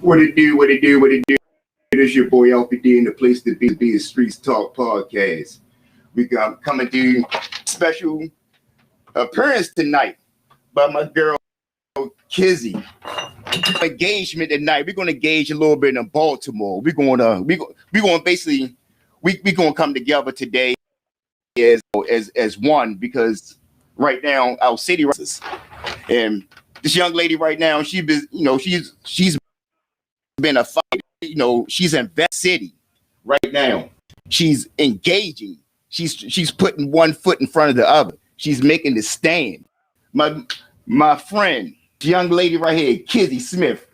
What it do? What it do? What it do? It is your boy Alfie D, and the place to be is Streets Talk Podcast. We got coming to special appearance tonight by my girl Kizzi. Engagement tonight. We're gonna engage a little bit in Baltimore. We're gonna basically we gonna come together today as one because right now our city and this young lady right now she's been a fight. She's in that city right now. She's engaging. She's putting one foot in front of the other. She's making the stand. My friend, young lady right here, Kizzi Smith.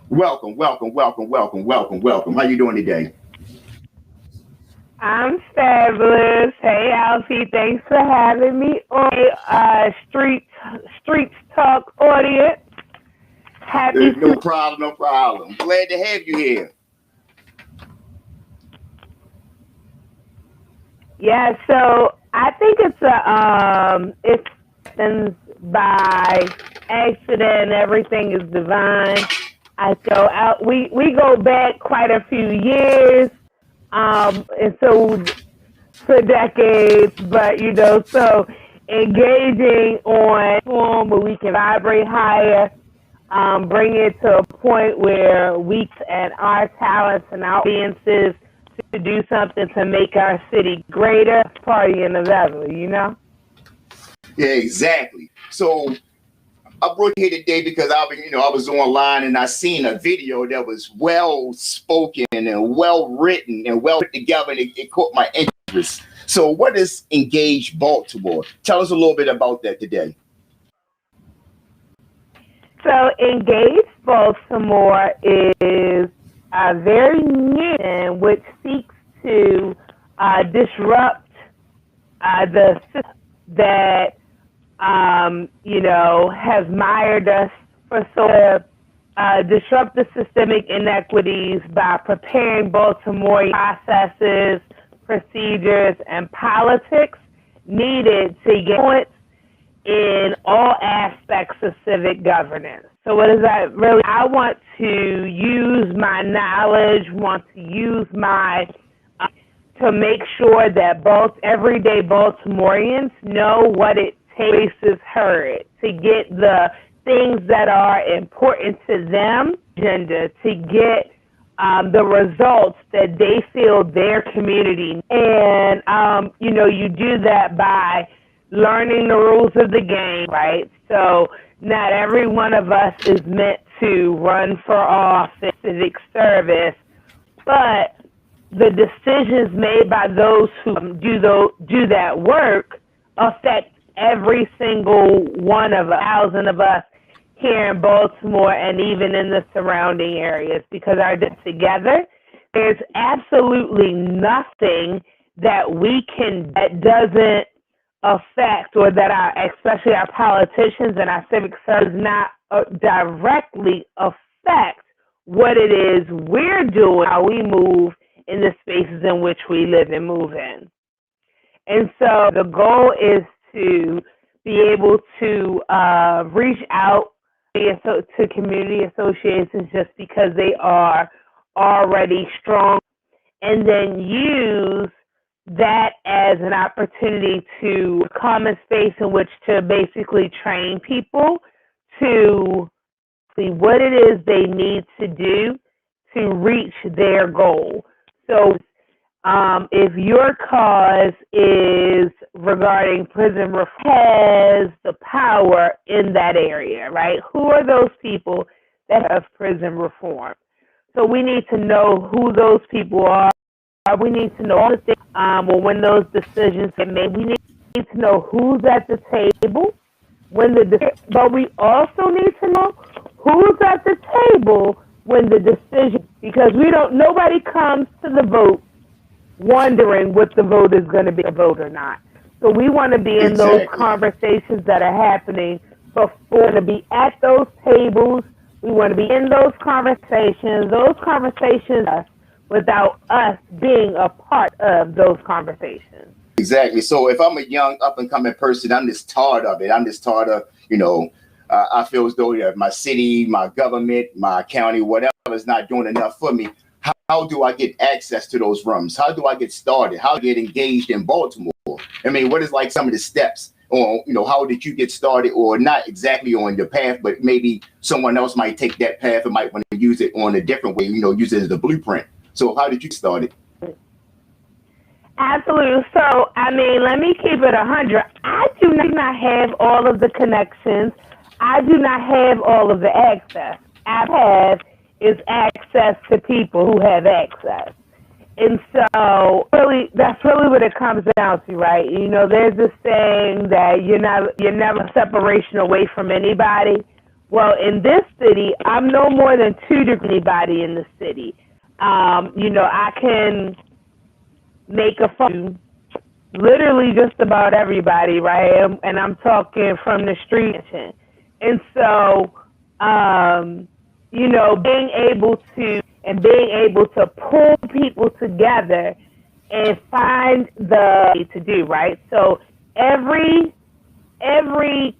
Welcome, welcome, welcome, welcome, welcome, welcome. How you doing today? I'm fabulous. Hey, Alfie, thanks for having me on Streets Talk audience. Happy No problem, no problem. Glad to have you here. Yeah, so I think it's happens by accident. Everything is divine. I go out. We go back quite a few years, and so for decades. But so engaging on form where we can vibrate higher, bring it to a point where we and our talents and our audiences to do something to make our city greater, partying as ever, Yeah, exactly. So I brought you here today because I was online and I seen a video that was well spoken and well written and well put together, and it caught my interest. So what is Engage Baltimore? Tell us a little bit about that today. So Engage Baltimore is a very new and which seeks to disrupt the system that has mired us for disrupt the systemic inequities by preparing Baltimore processes, procedures, and politics needed to get in all aspects of civic governance. So what is that really? I want to use my knowledge, to make sure that both everyday Baltimoreans know what it takes is heard, to get the things that are important to them, agenda, to get the results that they feel their community. And, you do that by learning the rules of the game, right? So not every one of us is meant to run for office, civic service, but the decisions made by those who do that work affect every single one of 1,000 of us here in Baltimore and even in the surrounding areas, because together, there's absolutely nothing that doesn't affect, or that especially our politicians and our civic service not directly affect what it is we're doing, how we move in the spaces in which we live and move in. And so the goal is to be able to reach out to community associations just because they are already strong, and then use that as an opportunity to come a space in which to basically train people to see what it is they need to do to reach their goal. So if your cause is regarding prison reform, has the power in that area, right? Who are those people that have prison reform? So we need to know who those people are. We need to know all the things, when those decisions get made. We need to know who's at the table but we also need to know who's at the table when the decision, because nobody comes to the vote wondering what the vote is going to be, a vote or not. So we want to be in those conversations that are happening before, to be at those tables. We want to be in those conversations without us being a part of those conversations. Exactly. So if I'm a young up and coming person, I'm just tired of it. I'm just tired of, I feel as though my city, my government, my county, whatever is not doing enough for me. How do I get access to those rooms? How do I get started? How do I get engaged in Baltimore? I mean, what is like some of the steps on, how did you get started, or not exactly on your path, but maybe someone else might take that path and might want to use it on a different way, use it as a blueprint. So how did you get started? Absolutely. So, I mean, let me keep it 100. I do not have all of the connections. I do not have all of the access. I have is access to people who have access. And so, really, that's really what it comes down to, right? There's this saying that you're never a separation away from anybody. Well, in this city, I'm no more than two to anybody in the city. I can make a phone literally just about everybody, right? And I'm talking from the street. And so, being able to pull people together and find the way to do, right? So every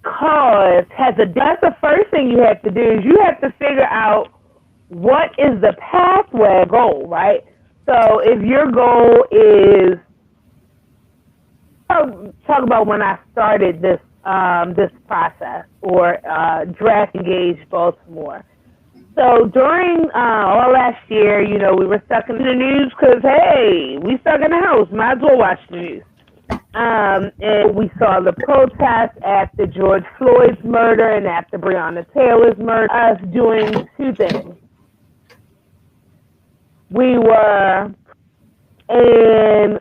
cause has that's the first thing you have to do is you have to figure out what is the pathway goal, right? So if your goal is, I'll talk about when I started this process or Draft Engage Baltimore. So during all last year, we were stuck in the news because, hey, we stuck in the house. Might as well watch the news. And we saw the protests after George Floyd's murder and after Breonna Taylor's murder, us doing two things. We were in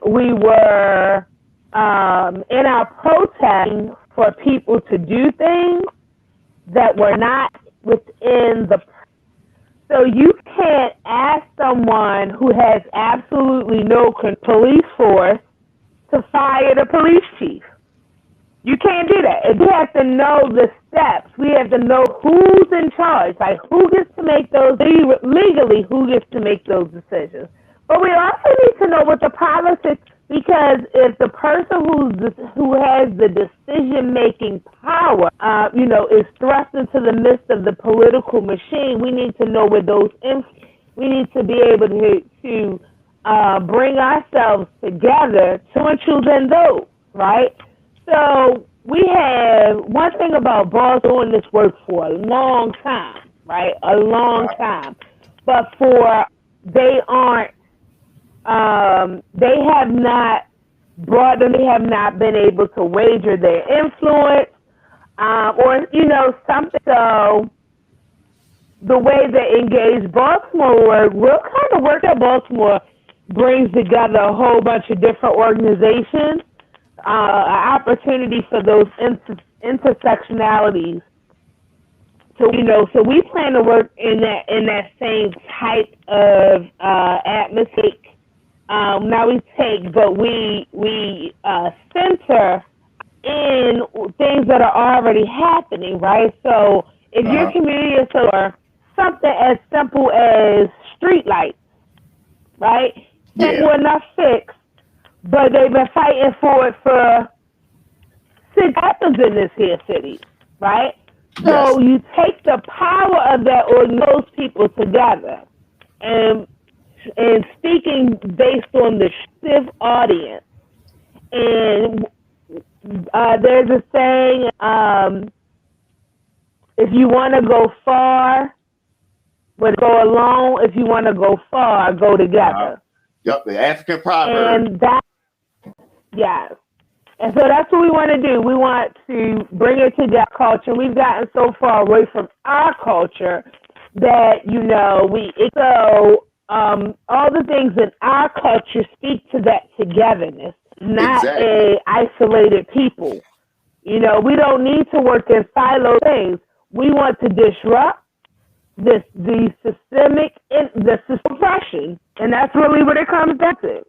our protesting for people to do things that were not within the. So you can't ask someone who has absolutely no police force to fire the police chief. You can't do that. We have to know the steps. We have to know who's in charge, like who gets to make those, legally, who gets to make those decisions. But we also need to know what the policy, because if the person who has the decision-making power, is thrust into the midst of the political machine, we need to know where those, we need to be able to bring ourselves together to choose and those, right? So we have one thing about Baltimore doing this work for a long time, right? A long time. But they have not been able to wager their influence, or, something. So the way that Engage Baltimore work, we'll kind of work at Baltimore brings together a whole bunch of different organizations, an opportunity for those intersectionalities. So we plan to work in that same type of atmosphere. Now we center in things that are already happening, right? So if your community is something as simple as street lights, right? Simple enough fix, but they've been fighting for it for 6 happens in this here city, right? So you take the power of that or those people together and speaking based on the active audience. And there's a saying, if you want to go far, go alone. If you want to go far, go together. Yep, the African proverb. And that, yes. And so that's what we want to do. We want to bring it to that culture. We've gotten so far away from our culture that, all the things in our culture speak to that togetherness, not a isolated people. We don't need to work in silo things. We want to disrupt the systemic oppression, and that's really what it comes down to.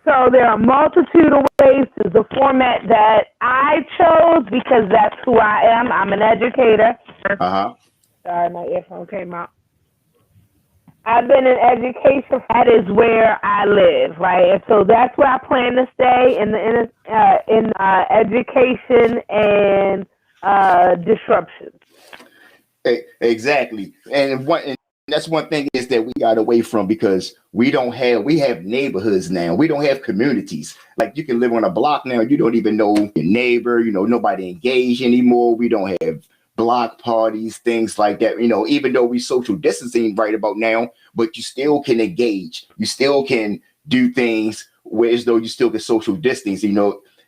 So there are a multitude of ways. This is the format that I chose because that's who I am. I'm an educator. Sorry, my earphone came out. I've been in education. That is where I live, right? And so that's where I plan to stay in education and disruption. Exactly. And that's one thing is that we got away from, because we have neighborhoods now. We don't have communities. Like, you can live on a block now, you don't even know your neighbor, nobody engaged anymore. We don't have block parties, things like that. Even though we social distancing right about now, but you still can engage. You still can do things where as though you still get social distance, and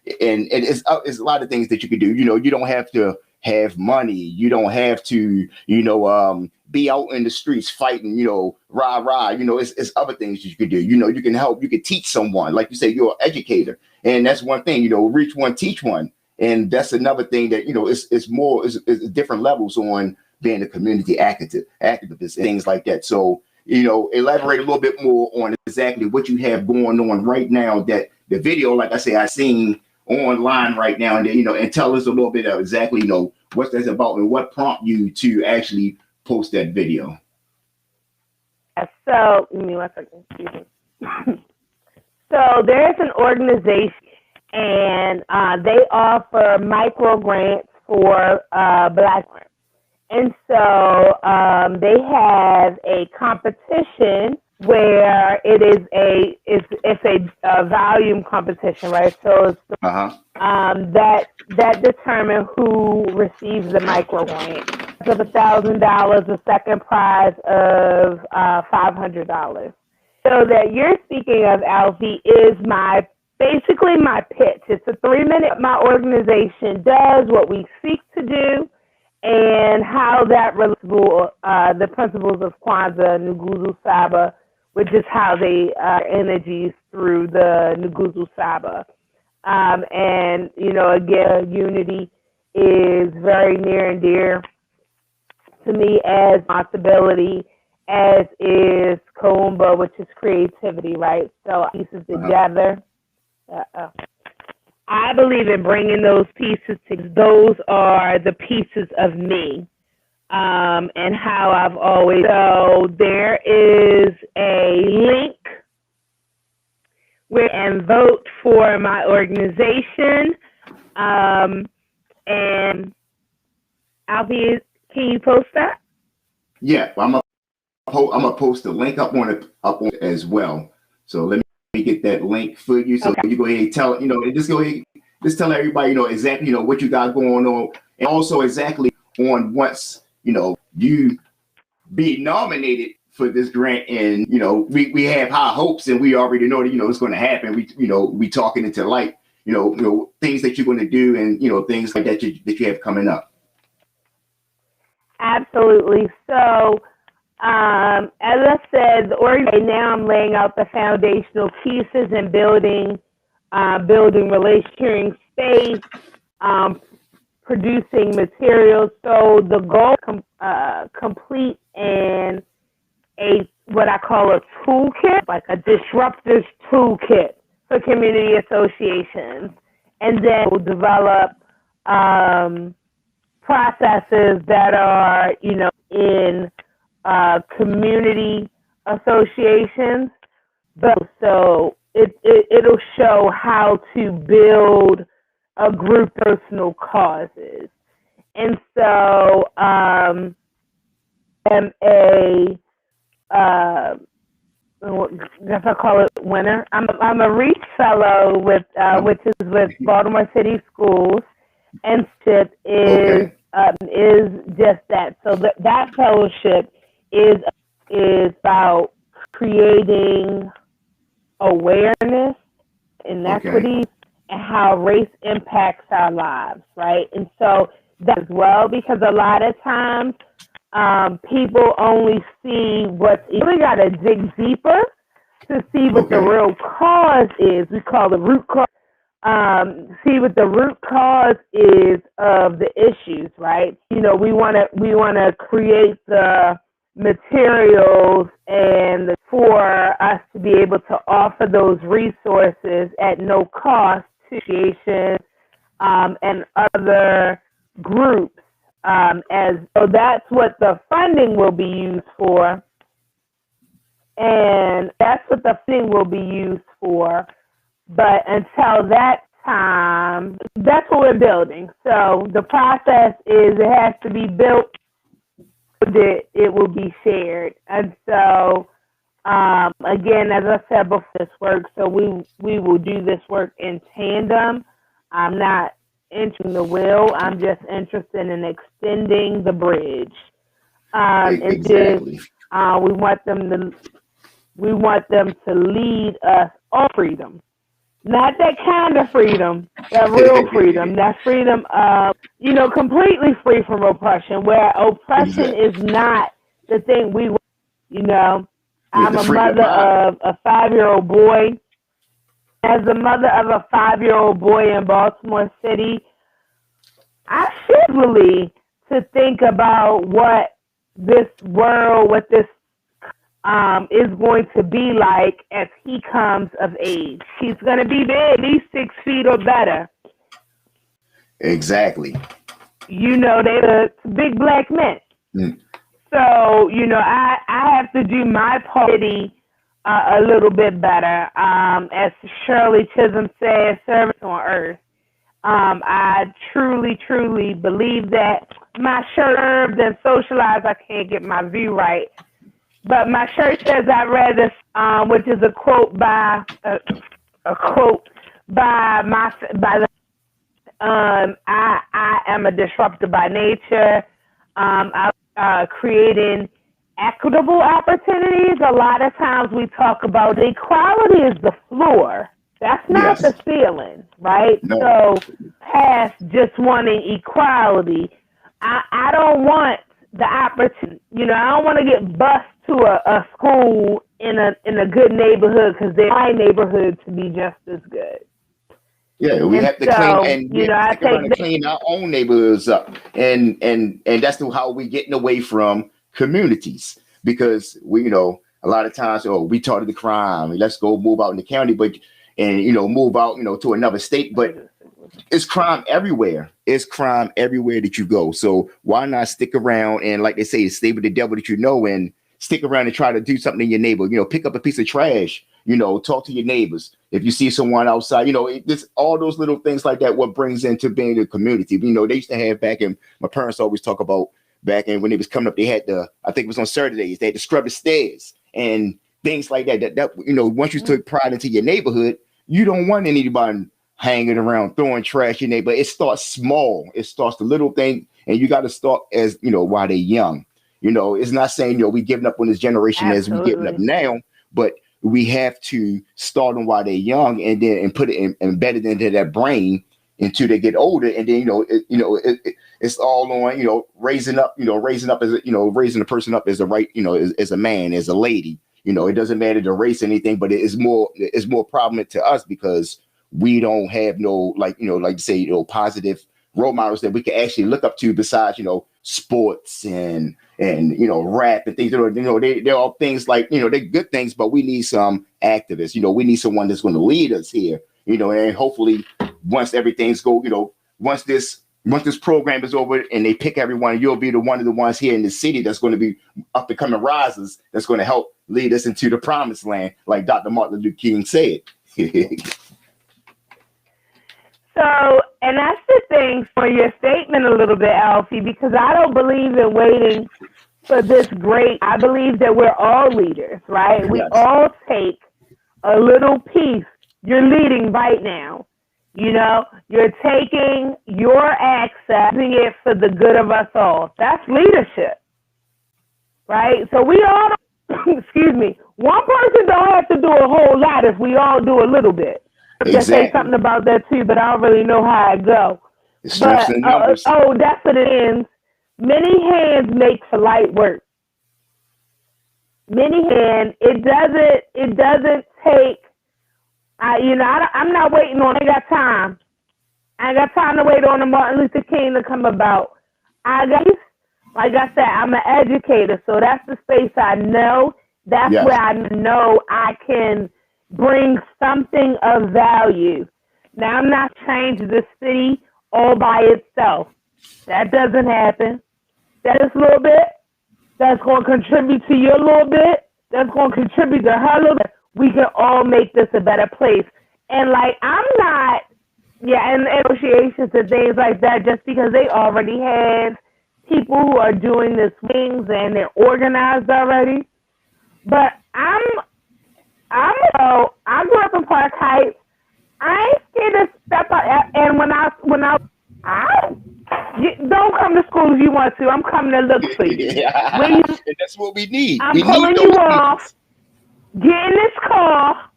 it's a lot of things that you can do. You don't have to have money. You don't have to, be out in the streets fighting, rah, rah. It's other things you can do. You can help, you can teach someone. Like you say, you're an educator. And that's one thing, reach one, teach one. And that's another thing that, it's different levels on being a community activist, things like that. So, elaborate a little bit more on exactly what you have going on right now. That the video, like I say, I seen online right now, and and tell us a little bit of exactly, what that's about and what prompted you to actually post that video. So, give me 1 second. Excuse me. So there's an organization, and they offer micro grants for Black women. And so they have a competition where it's a volume competition, right? So it's that determine who receives the micro grant. Of $1,000, the second prize of $500. So that you're speaking of, Alfie, is basically my pitch. It's a 3-minute. My organization does, what we seek to do, and how that relates to the principles of Kwanzaa, Nguzo Saba, which is how they energies through the Nguzo Saba. And, again, unity is very near and dear to me as responsibility, as is Kaumba, which is creativity, right? So pieces together. I believe in bringing those pieces together. Those are the pieces of me, and how I've always. So there is a link where and vote for my organization. And Alfie, can you post that? Yeah, I'm gonna post the link up on it as well. So let me get that link for you. So you go ahead and tell and just go ahead, just tell everybody exactly what you got going on, and also exactly on once you be nominated for this grant. And we have high hopes, and we already know that it's going to happen. We talking into light, things that you're going to do, and things like that that you have coming up. Absolutely. So, as I said, now I'm laying out the foundational pieces and building relations, space, producing materials. So the goal complete and what I call a toolkit, like a disruptors toolkit for community associations, and then we'll develop processes that are, in community associations. But so it'll show how to build a group personal causes. And so I'm if I call it winner. I'm a Reach Fellow with which is with Baltimore City Schools, and SIP is just that. So that fellowship is about creating awareness, inequity, and how race impacts our lives, right? And so that as well, because a lot of times people only see what's. You really got to dig deeper to see what the real cause is. We call the root cause. See what the root cause is of the issues, right? We want to create the materials and for us to be able to offer those resources at no cost to associations and other groups. So that's what the funding will be used for. and that's what the thing will be used for. But until that time, that's what we're building. So the process is it has to be built so that it will be shared. And so, again, as I said before, this work, so we will do this work in tandem. I'm not entering the will. I'm just interested in extending the bridge. Exactly. We want them to lead us on freedom. Not that kind of freedom, that real freedom, that freedom of, completely free from oppression, where oppression is not the thing we want. I'm a mother of a 5-year-old boy. As a mother of a 5-year-old boy in Baltimore City, I should really to think about what this world, what this is going to be like as he comes of age. He's going to be big, at least 6 feet or better. Exactly. They're the big black men. Mm. So, I have to do my part a little bit better. As Shirley Chisholm says, service on earth. I truly, truly believe that. My shirt served and socialized, I can't get my view right. But my shirt says I read this, which is a quote by I am a disruptor by nature. Creating equitable opportunities. A lot of times we talk about equality is the floor. That's not the ceiling, right? No. So past just wanting equality, I don't want the opportunity. I don't want to get bused to a school in a good neighborhood because they're my neighborhood to be just as good. Yeah, we have to clean our own neighborhoods up, and that's how we're getting away from communities, because we, a lot of times, we target the crime. Let's go move out in the county, move out, to another state, but it's crime everywhere. It's crime everywhere that you go. So why not stick around and, like they say, stay with the devil that and stick around and try to do something in your neighbor. Pick up a piece of trash. Talk to your neighbors. If you see someone outside, it's all those little things like that. What brings into being a community. They used to have back in, my parents always talk about back in when they was coming up, they had I think it was on Saturdays, they had to scrub the stairs and things like that. That once you took pride into your neighborhood, you don't want anybody hanging around throwing trash in there. But it starts small. It starts the little thing, and you got to start as while they're young. It's not saying we giving up on this generation as we giving up now, but we have to start them while they're young, and put it embed it into their brain until they get older, and then it's all on raising up as raising a person up as a right as a man, as a lady. It doesn't matter the race or anything, but it's more prominent to us because we don't have no like to say positive role models that we can actually look up to besides sports and rap and things. They're all things like they're good things, but we need some activists. We need someone that's going to lead us here. And hopefully once everything's once this program is over and they pick everyone, you'll be one of the ones here in the city that's going to be up and coming risers that's going to help lead us into the promised land, like Dr. Martin Luther King said. So, and that's the thing for your statement a little bit, Alfie, because I don't believe in waiting for this great. I believe that we're all leaders, right? Yes. We all take a little piece. You're leading right now. You're taking your access, using it for the good of us all. That's leadership, right? So we all, excuse me, one person don't have to do a whole lot if we all do a little bit. Exactly. Just say something about that too, but I don't really know how I go. But, that's what it is. Many hands make for light work. Many hands. It doesn't take. I'm not waiting on. I ain't got time. I ain't got time to wait on the Martin Luther King to come about. Like I said, I'm an educator, so that's the space I know. That's where I know I can bring something of value. Now, I'm not changing the city all by itself. That doesn't happen. That is a little bit. That's going to contribute to your little bit. that's going to contribute to her little bit, we can all make this a better place. And like, I'm not, in negotiations and things like that, just because they already have people who are doing these things and they're organized already. But I grew up in Park Heights. I ain't scared to step out. And when I don't come to school if you want to. I'm coming to look for you. And that's what we need. I'm pulling you off. Get in this car,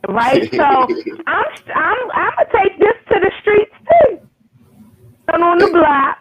right? So I'm gonna take this to the streets too. Turn on the block.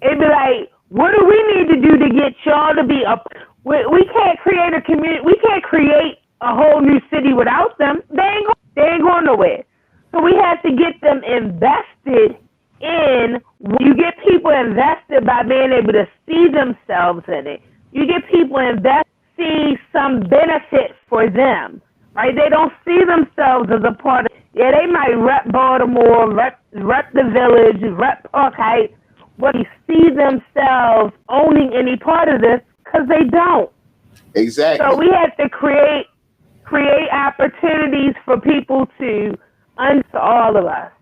It'd be like, what do we need to do to get y'all to be up? We can't create a community. We can't create a whole new city without them. They ain't going nowhere. So we have to get them invested in. You get people invested by being able to see themselves in it. You get people invested, see some benefit for them, right? They don't see themselves as a part of. Yeah, they might rep Baltimore, rep the Village, rep Park Heights, but they see themselves owning any part of this because they don't. Exactly. So we have to create opportunities for people to all of us.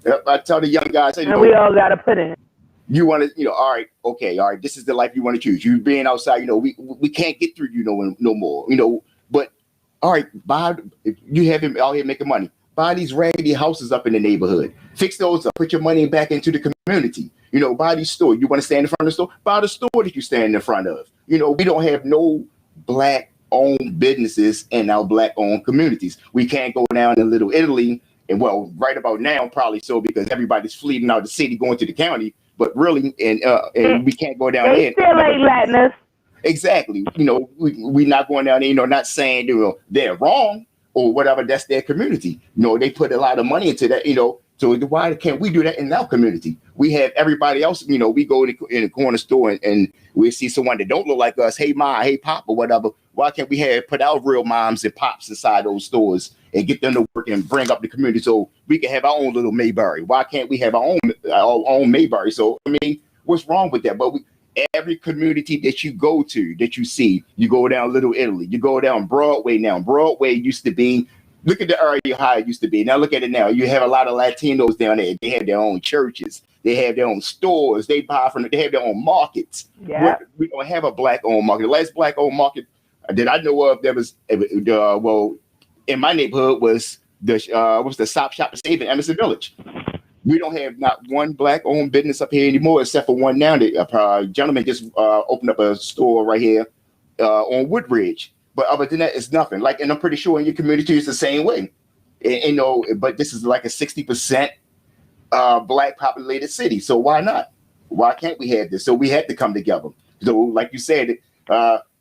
Yep, I tell the young guys, and we all got to put in. You want to, all right, this is the life you want to choose. You being outside, we can't get through you no more, but all right, if you have him out here making money, buy these raggedy houses up in the neighborhood, fix those up, put your money back into the community, buy these stores. You want to stand in front of the store, buy the store that you stand in front of. We don't have no black owned businesses in our black owned communities. We can't go down to Little Italy. And well, right about now, probably so, because everybody's fleeing out of the city, going to the county. But really, and we can't go down there. They still ain't letting us. Exactly. We're not going down there, not saying they're wrong or whatever. That's their community. They put a lot of money into that, so why can't we do that in our community? We have everybody else, we go in a corner store and we see someone that don't look like us. Hey, ma, hey, pop, or whatever. Why can't we put our real moms and pops inside those stores and get them to work and bring up the community so we can have our own little Mayberry? Why can't we have our own Mayberry? So, what's wrong with that? But every community that you go to, that you see, you go down Little Italy, you go down Broadway now. Broadway used to be, look at the area how it used to be. Now look at it now. You have a lot of Latinos down there. They have their own churches. They have their own stores. They have their own markets. Yeah. We don't have a black-owned market. The last black-owned market that I know of, there was, in my neighborhood was the Stop Shop and Save in Emerson Village. We don't have not one black-owned business up here anymore, except for one now. A gentleman just opened up a store right here on Woodridge. But other than that, it's nothing. And I'm pretty sure in your community it's the same way. But this is like a 60% black populated city. So why not? Why can't we have this? So we had to come together. So like you said,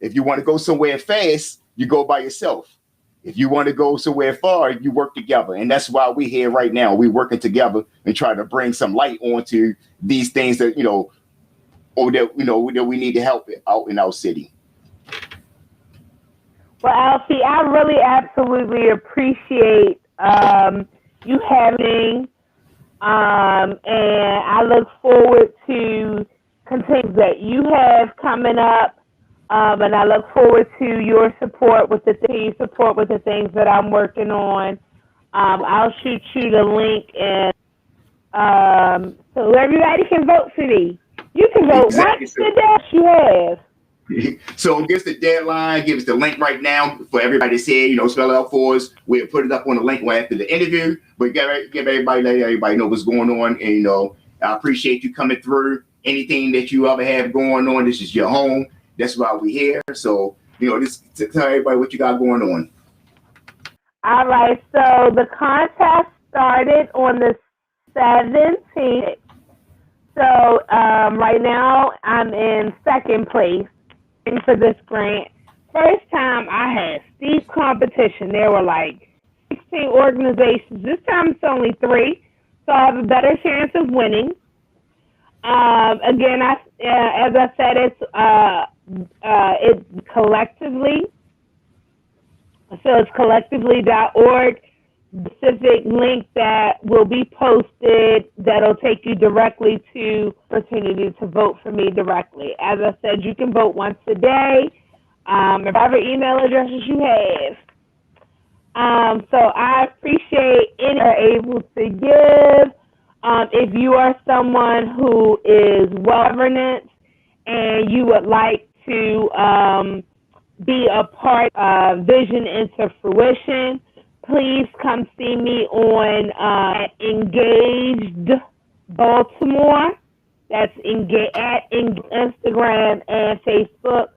if you want to go somewhere fast, you go by yourself. If you want to go somewhere far, you work together. And that's why we're here right now. We're working together and trying to bring some light onto these things that, that we need to help out in our city. Well, Alfie, I really absolutely appreciate you having, and I look forward to things that you have coming up, and I look forward to your support with the things that I'm working on. I'll shoot you the link, and so everybody can vote for me. You can vote. Exactly. What's the dash you have? So give us the deadline, give us the link right now for everybody to see, spell it out for us. We'll put it up on the link after the interview, but let everybody know what's going on. And, I appreciate you coming through. Anything that you ever have going on, this is your home. That's why we're here. So, just tell everybody what you got going on. All right. So the contest started on the 17th. So right now I'm in second place for this grant. First time I had steep competition. There were like 16 organizations. This time it's only 3, so I have a better chance of winning. Again, as I said, it's collectively. So it's collectively.org. specific link that will be posted that'll take you directly to opportunity to vote for me directly. As I said, you can vote once a day, whatever email addresses you have. So I appreciate any are able to give. If you are someone who is well-governed and you would like to be a part of Vision into Fruition, please come see me on Engaged Baltimore. That's at Instagram and Facebook.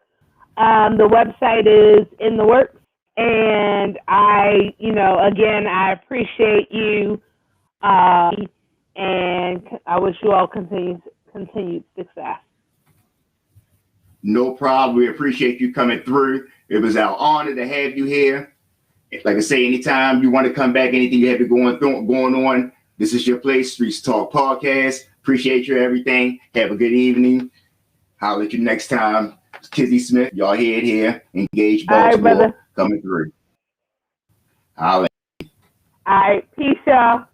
The website is in the works. And again, I appreciate you, and I wish you all continued success. No problem. We appreciate you coming through. It was our honor to have you here. Like I say, anytime you want to come back, anything you have going on, this is your place, Streets Talk Podcast. Appreciate you, everything. Have a good evening. Holler at you next time. Kizzi Smith, y'all hear it here. Engage Baltimore. All right, coming through. Holler. All right, peace, y'all.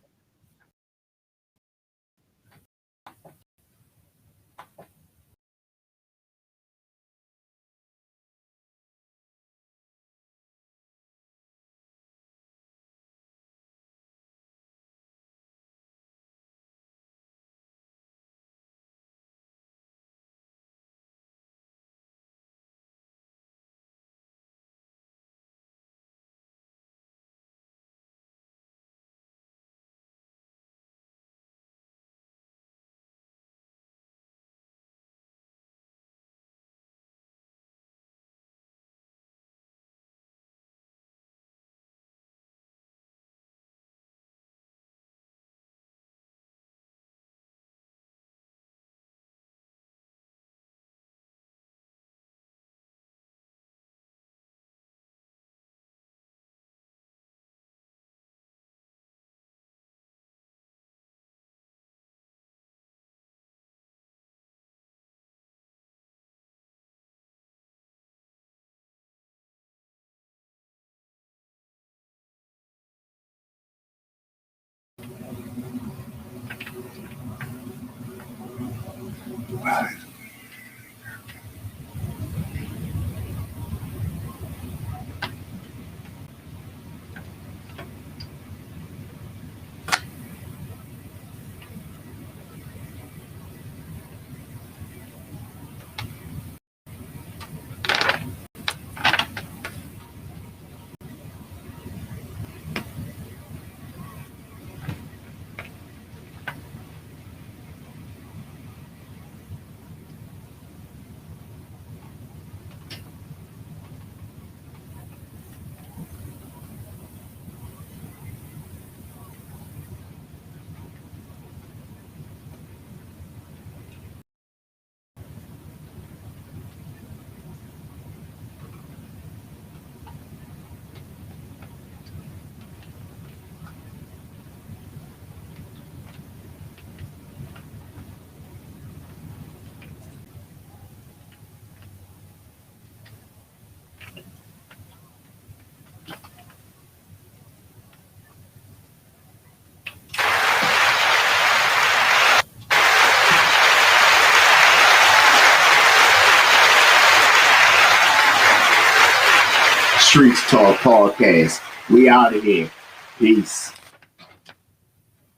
Streets Talk Podcast. We out of here. Peace.